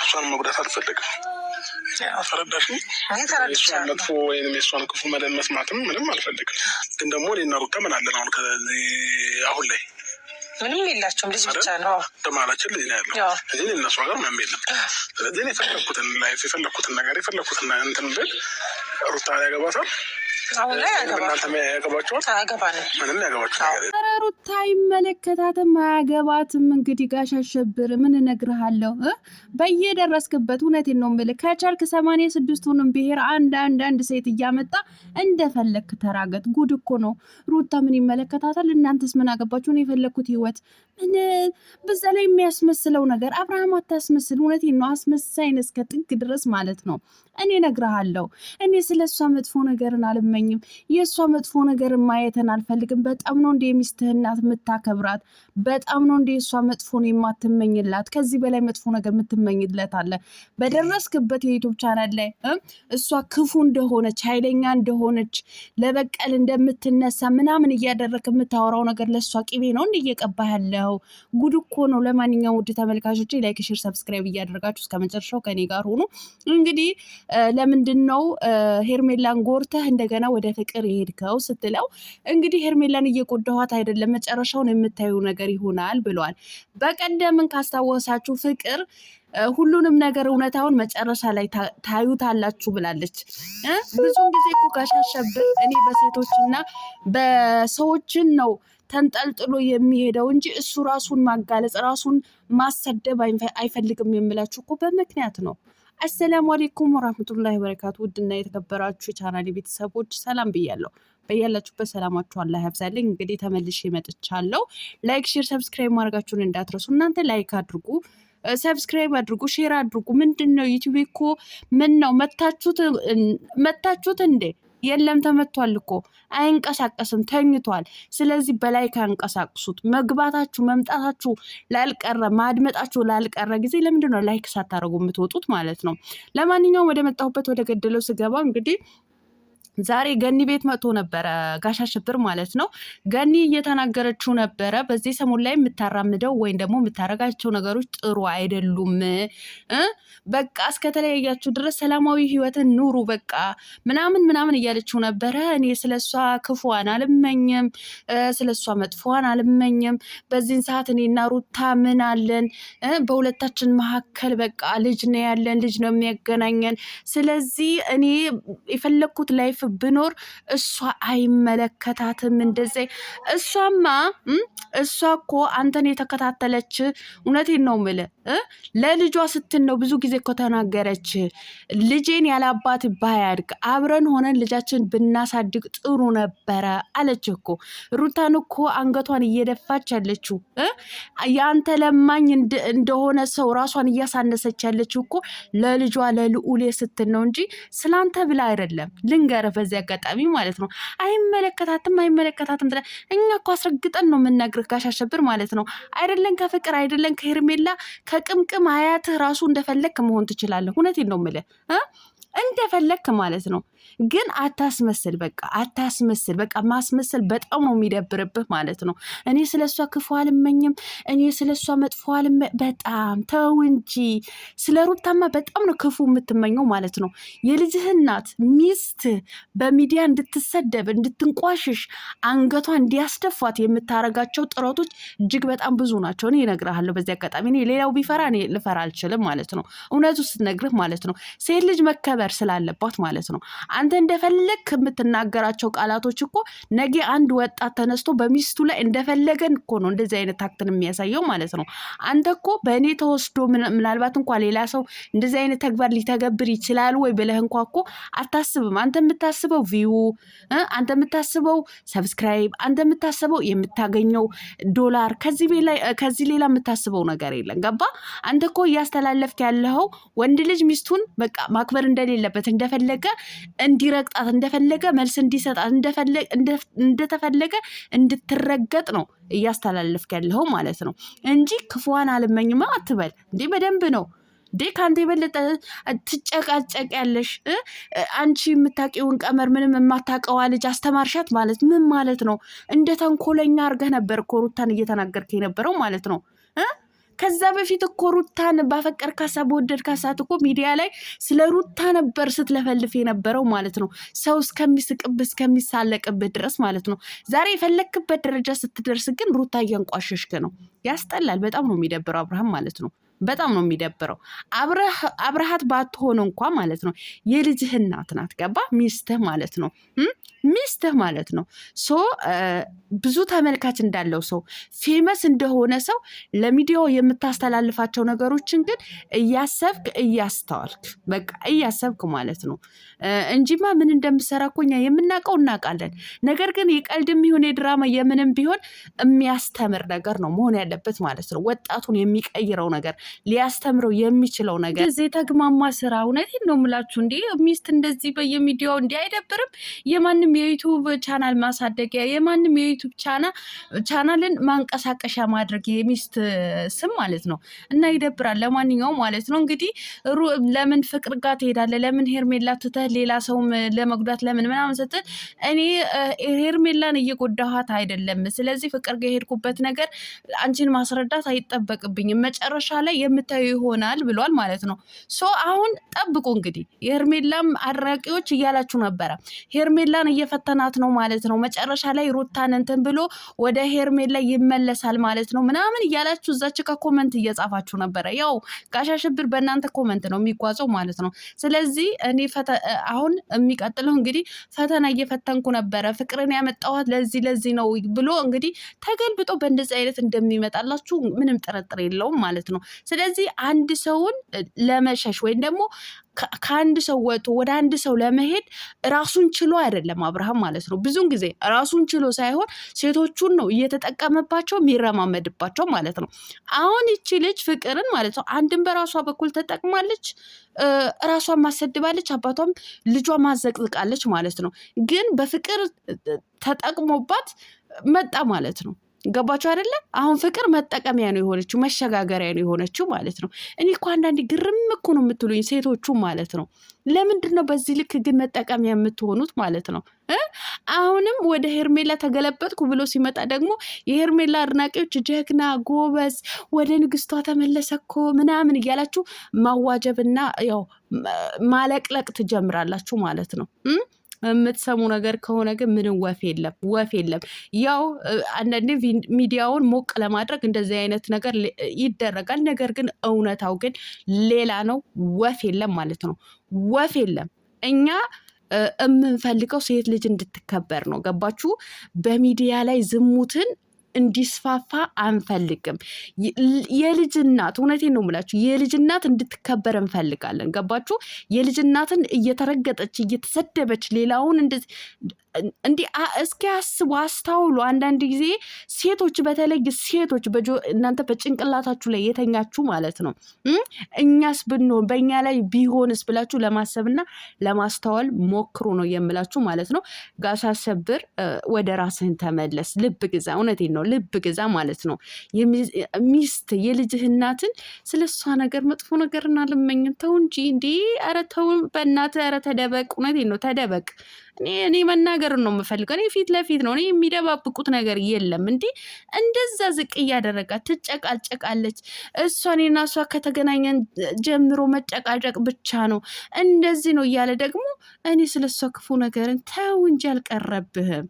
እሷን መጉዳት አልፈልግም። ተረዳሽ? መጥፎ ወይም የእሷን ክፉ መለን መስማትም ምንም አልፈልግም። ግን ደግሞ እኔና ሩታ ምን አለን አሁን ከዚህ አሁን ላይ ምንም የላቸውም። ልጅ ብቻ ነው ደማላችን ልጅ ነው ያለው። እዚህ እነሱ ሀገር ምንም የለም። ስለዚህ የፈለኩትን ላይፍ የፈለኩትን ነገር የፈለኩትን እንትን ብል ሩታ ያገባታል። አሁን ላይ ሩታ አይመለከታትም፣ አያገባትም። እንግዲህ ጋሽ አሸብር ምን እነግርሃለሁ በየደረስክበት እውነቴን ነው የምልህ። ከቻልክ 86ቱንም ብሔር አንድ ሴት እያመጣ እንደፈለክ ተራገጥ። ጉድ እኮ ነው። ሩታ ምን ይመለከታታል? እናንተስ ምን አገባችሁ? ነው የፈለኩት ህይወት ምን በዛ ላይ የሚያስመስለው ነገር አብርሃም አታስመስል። እውነቴን ነው። አስመሳይን እስከ ጥግ ድረስ ማለት ነው። እኔ እነግርሃለሁ እኔ ስለሷ መጥፎ ነገርን አልመኝም። የሷ መጥፎ ነገርን ማየትን አልፈልግም። በጣም ነው እንደ የሚስትህ እናት የምታከብራት። በጣም ነው እንደ የሷ መጥፎ ነው የማትመኝላት። ከዚህ በላይ መጥፎ ነገር የምትመኝለት አለ? በደረስክበት የዩቲዩብ ቻናል ላይ እሷ ክፉ እንደሆነች ኃይለኛ እንደሆነች ለበቀል እንደምትነሳ ምናምን እያደረክ የምታወራው ነገር ለሷ ቂቤ ነው እንደ እየቀባ ያለው። ጉድ እኮ ነው። ለማንኛውም ውድ ተመልካቾች ላይክ፣ ሼር፣ ሰብስክራይብ እያደረጋችሁ እስከ መጨረሻው ከኔ ጋር ሆኑ። እንግዲህ ለምንድን ነው ሄርሜላን ጎርተህ እንደገና ወደ ፍቅር የሄድከው ስትለው እንግዲህ ሄርሜላን እየጎዳኋት አይደለም መጨረሻውን የምታዩ ነገር ይሆናል ብሏል። በቀደምን ካስታወሳችሁ ፍቅር ሁሉንም ነገር እውነታውን መጨረሻ ላይ ታዩታላችሁ ብላለች። ብዙውን ጊዜ እኮ ጋሽ አሸብር እኔ በሴቶችና በሰዎችን ነው ተንጠልጥሎ የሚሄደው እንጂ እሱ ራሱን ማጋለጽ ራሱን ማሰደብ አይፈልግም የምላችሁ እኮ በምክንያት ነው። አሰላሙ አለይኩም ወራህመቱላሂ ወበረካቱ። ውድና የተከበራችሁ የቻናሌ ቤተሰቦች ሰላም ብያለሁ። በያላችሁበት ሰላማችሁ አላህ ያብዛልኝ። እንግዲህ ተመልሼ መጥቻለሁ። ላይክ፣ ሼር፣ ሰብስክራይብ ማድረጋችሁን እንዳትረሱ። እናንተ ላይክ አድርጉ፣ ሰብስክራይብ አድርጉ፣ ሼር አድርጉ። ምንድነው ዩቲዩብ እኮ ምን ነው መታችሁት እንዴ? የለም ተመቷል እኮ አይንቀሳቀስም፣ ተኝቷል። ስለዚህ በላይክ አንቀሳቅሱት። መግባታችሁ መምጣታችሁ ላልቀረ ማድመጣችሁ ላልቀረ ጊዜ ለምንድን ነው ላይክ ሳታደርጉ የምትወጡት ማለት ነው? ለማንኛውም ወደ መጣሁበት ወደ ገደለው ስገባ እንግዲህ ዛሬ ገኒ ቤት መጥቶ ነበረ ጋሽ አሸብር ማለት ነው። ገኒ እየተናገረችው ነበረ በዚህ ሰሞን ላይ የምታራምደው ወይም ደግሞ የምታረጋቸው ነገሮች ጥሩ አይደሉም። በቃ እስከተለያያችሁ ድረስ ሰላማዊ ህይወትን ኑሩ በቃ ምናምን እያለችው ነበረ። እኔ ስለሷ ክፉዋን አልመኝም፣ ስለሷ መጥፎዋን አልመኝም። በዚህን ሰዓት እኔና ሩታ ምን አለን? በሁለታችን መካከል በቃ ልጅ ነው ያለን፣ ልጅ ነው የሚያገናኘን። ስለዚህ እኔ የፈለግኩት ላይፍ ብኖር እሷ አይመለከታትም። እንደዚህ እሷ እኮ አንተን የተከታተለች እውነቴን ነው የምልህ ለልጇ ስትል ነው። ብዙ ጊዜ እኮ ተናገረች። ልጄን ያላባት ባያድግ አብረን ሆነን ልጃችን ብናሳድግ ጥሩ ነበረ አለች እኮ። ሩታን እኮ አንገቷን እየደፋች ያለችው የአንተ ለማኝ እንደሆነ ሰው ራሷን እያሳነሰች ያለችው እኮ ለልጇ ለልዑሌ ስትል ነው እንጂ ስላንተ ብላ አይደለም። ልንገርህ በዚህ አጋጣሚ ማለት ነው። አይመለከታትም እኛ እኮ አስረግጠን ነው የምንነግርህ ጋሽ አሸብር ማለት ነው። አይደለን ከፍቅር አይደለን ከሄርሜላ ከቅምቅም አያትህ ራሱ እንደፈለክ መሆን ትችላለህ። እውነቴን ነው የምልህ እንደፈለክ ማለት ነው። ግን አታስመስል በቃ ማስመሰል በጣም ነው የሚደብርብህ ማለት ነው። እኔ ስለሷ ክፉ አልመኝም፣ እኔ ስለሷ መጥፎ በጣም ተው እንጂ። ስለ ሩታማ በጣም ነው ክፉ የምትመኘው ማለት ነው። የልጅህ እናት ሚስት በሚዲያ እንድትሰደብ እንድትንቋሽሽ አንገቷ እንዲያስደፋት የምታረጋቸው ጥረቶች እጅግ በጣም ብዙ ናቸው። እኔ እነግርሃለሁ በዚህ አጋጣሚ። እኔ ሌላው ቢፈራ እኔ ልፈራ አልችልም ማለት ነው። እውነቱ ስትነግርህ ማለት ነው። ሴት ልጅ መከበር ስላለባት ማለት ነው። አንተ እንደፈለግ የምትናገራቸው ቃላቶች እኮ ነገ አንድ ወጣት ተነስቶ በሚስቱ ላይ እንደፈለገን እኮ ነው እንደዚህ አይነት ታክትን የሚያሳየው ማለት ነው። አንተ እኮ በእኔ ተወስዶ ምናልባት እንኳ ሌላ ሰው እንደዚህ አይነት ተግባር ሊተገብር ይችላል ወይ ብለህ እንኳ እኮ አታስብም። አንተ የምታስበው ቪው፣ አንተ የምታስበው ሰብስክራይብ፣ አንተ የምታስበው የምታገኘው ዶላር፣ ከዚህ ሌላ የምታስበው ነገር የለም። ገባ? አንተ እኮ እያስተላለፍክ ያለው ወንድ ልጅ ሚስቱን በቃ ማክበር እንደሌለበት እንደፈለገ እንዲረግጣት እንደፈለገ መልስ እንዲሰጣት እንደተፈለገ እንድትረገጥ ነው እያስተላለፍክ ያለው ማለት ነው እንጂ ክፉዋን አልመኝም አትበል እንዴ። በደንብ ነው እንዴ ካንተ የበለጠ ትጨቃጨቅ ያለሽ። አንቺ የምታውቂውን ቀመር ምንም የማታውቀዋ ልጅ አስተማርሻት ማለት ምን ማለት ነው? እንደ ተንኮለኛ አድርገህ ነበር እኮ ሩታን እየተናገርክ የነበረው ማለት ነው። ከዛ በፊት እኮ ሩታን ባፈቀርካት በወደድካት እኮ ሚዲያ ላይ ስለ ሩታ ነበር ስትለፈልፍ የነበረው ማለት ነው። ሰው እስከሚስቅብህ እስከሚሳለቅብህ ድረስ ማለት ነው። ዛሬ የፈለክበት ደረጃ ስትደርስ ግን ሩታ እያንቋሸሽክ ነው። ያስጠላል። በጣም ነው የሚደብረው አብርሃም ማለት ነው። በጣም ነው የሚደብረው። አብረሃት ባትሆን እንኳ ማለት ነው የልጅህ እናት ናት። ገባ? ሚስትህ ማለት ነው። ሚስትህ ማለት ነው። ሶ ብዙ ተመልካች እንዳለው ሰው ፌመስ እንደሆነ ሰው ለሚዲያው የምታስተላልፋቸው ነገሮችን ግን እያሰብክ እያስተዋልክ በቃ እያሰብክ ማለት ነው እንጂማ ምን እንደምሰራ እኮ እኛ የምናውቀው እናውቃለን። ነገር ግን የቀልድም ይሁን የድራማ የምንም ቢሆን የሚያስተምር ነገር ነው መሆን ያለበት ማለት ነው። ወጣቱን የሚቀይረው ነገር ሊያስተምረው የሚችለው ነገር እዚህ ተግማማ ስራ። እውነቴን ነው የምላችሁ። እንዴ ሚስት እንደዚህ በየሚዲያው እንዲህ አይደብርም? የማንም የዩቱብ ቻናል ማሳደጊያ የማንም የዩቱብ ቻናልን ማንቀሳቀሻ ማድረግ የሚስት ስም ማለት ነው። እና ይደብራል። ለማንኛውም ማለት ነው እንግዲህ ለምን ፍቅር ጋር ትሄዳለህ? ለምን ሄርሜላ ትተህ ሌላ ሰውም ለመጉዳት ለምን ምናምን ስትል እኔ ሄርሜላን እየጎዳኋት አይደለም። ስለዚህ ፍቅር ጋር የሄድኩበት ነገር አንቺን ማስረዳት አይጠበቅብኝም። መጨረሻ ላይ የምታዩ ይሆናል ብሏል ማለት ነው። ሶ አሁን ጠብቁ እንግዲህ የሄርሜላም አድናቂዎች እያላችሁ ነበረ ሄርሜላን እየፈተናት ነው ማለት ነው። መጨረሻ ላይ ሩታን እንትን ብሎ ወደ ሄርሜላ ይመለሳል ማለት ነው ምናምን እያላችሁ እዛች ከኮመንት እየጻፋችሁ ነበረ። ያው ጋሽ አሸብር በእናንተ ኮመንት ነው የሚጓዘው ማለት ነው። ስለዚህ እኔ አሁን የሚቀጥለው እንግዲህ ፈተና እየፈተንኩ ነበረ ፍቅርን ያመጣኋት ለዚህ ነው ብሎ እንግዲህ ተገልብጦ በእንደዚህ አይነት እንደሚመጣላችሁ ምንም ጥርጥር የለውም ማለት ነው። ስለዚህ አንድ ሰውን ለመሸሽ ወይም ደግሞ ከአንድ ሰው ወጥቶ ወደ አንድ ሰው ለመሄድ ራሱን ችሎ አይደለም አብርሃም ማለት ነው። ብዙውን ጊዜ ራሱን ችሎ ሳይሆን ሴቶቹን ነው እየተጠቀመባቸው የሚረማመድባቸው ማለት ነው። አሁን ይቺ ልጅ ፍቅርን ማለት ነው አንድም በራሷ በኩል ተጠቅማለች፣ ራሷን ማሰድባለች፣ አባቷም ልጇ ማዘቅዝቃለች ማለት ነው። ግን በፍቅር ተጠቅሞባት መጣ ማለት ነው። ገባችሁ አይደለ? አሁን ፍቅር መጠቀሚያ ነው የሆነችው፣ መሸጋገሪያ ነው የሆነችው ማለት ነው። እኔ እኮ አንዳንዴ ግርም እኮ ነው የምትሉኝ ሴቶቹ ማለት ነው። ለምንድን ነው በዚህ ልክ ግን መጠቀሚያ የምትሆኑት ማለት ነው? አሁንም ወደ ሄርሜላ ተገለበጥኩ ብሎ ሲመጣ ደግሞ የሄርሜላ አድናቂዎች ጀግና ጎበዝ፣ ወደ ንግስቷ ተመለሰ እኮ ምናምን እያላችሁ ማዋጀብና ያው ማለቅለቅ ትጀምራላችሁ ማለት ነው። የምትሰሙ ነገር ከሆነ ግን ምንም ወፍ የለም። ያው አንዳንዴ ሚዲያውን ሞቅ ለማድረግ እንደዚህ አይነት ነገር ይደረጋል። ነገር ግን እውነታው ግን ሌላ ነው። ወፍ የለም ማለት ነው። ወፍ የለም። እኛ የምንፈልገው ሴት ልጅ እንድትከበር ነው። ገባችሁ? በሚዲያ ላይ ዝሙትን እንዲስፋፋ አንፈልግም። የልጅ እናት እውነቴን ነው የምላችሁ የልጅ እናት እንድትከበር እንፈልጋለን። ገባችሁ? የልጅ እናትን እየተረገጠች እየተሰደበች ሌላውን እንዲህ እስኪ አስቡ፣ አስታውሉ። አንዳንድ ጊዜ ሴቶች በተለይ ሴቶች እናንተ በጭንቅላታችሁ ላይ የተኛችሁ ማለት ነው እኛስ ብንሆን በእኛ ላይ ቢሆንስ ብላችሁ ለማሰብና ለማስተዋል ሞክሩ ነው የምላችሁ ማለት ነው። ጋሽ አሸብር ወደ ራስህን ተመለስ፣ ልብ ግዛ። እውነቴን ነው ልብ ግዛ ማለት ነው። ሚስት የልጅህ እናትን ስለ እሷ ነገር መጥፎ ነገር እናልመኝም። ተው እንጂ እንዲህ ኧረ ተው በእናትህ ኧረ ተደበቅ። እውነቴን ነው ተደበቅ። እኔ መናገርን ነው የምፈልገው። እኔ ፊት ለፊት ነው። እኔ የሚደባብቁት ነገር የለም። እንዲህ እንደዛ ዝቅ እያደረጋት ትጨቃጨቃለች። እኔና እሷ ከተገናኘን ጀምሮ መጨቃጨቅ ብቻ ነው እንደዚህ ነው እያለ ደግሞ እኔ ስለ እሷ ክፉ ነገርን ተው እንጂ አልቀረብህም።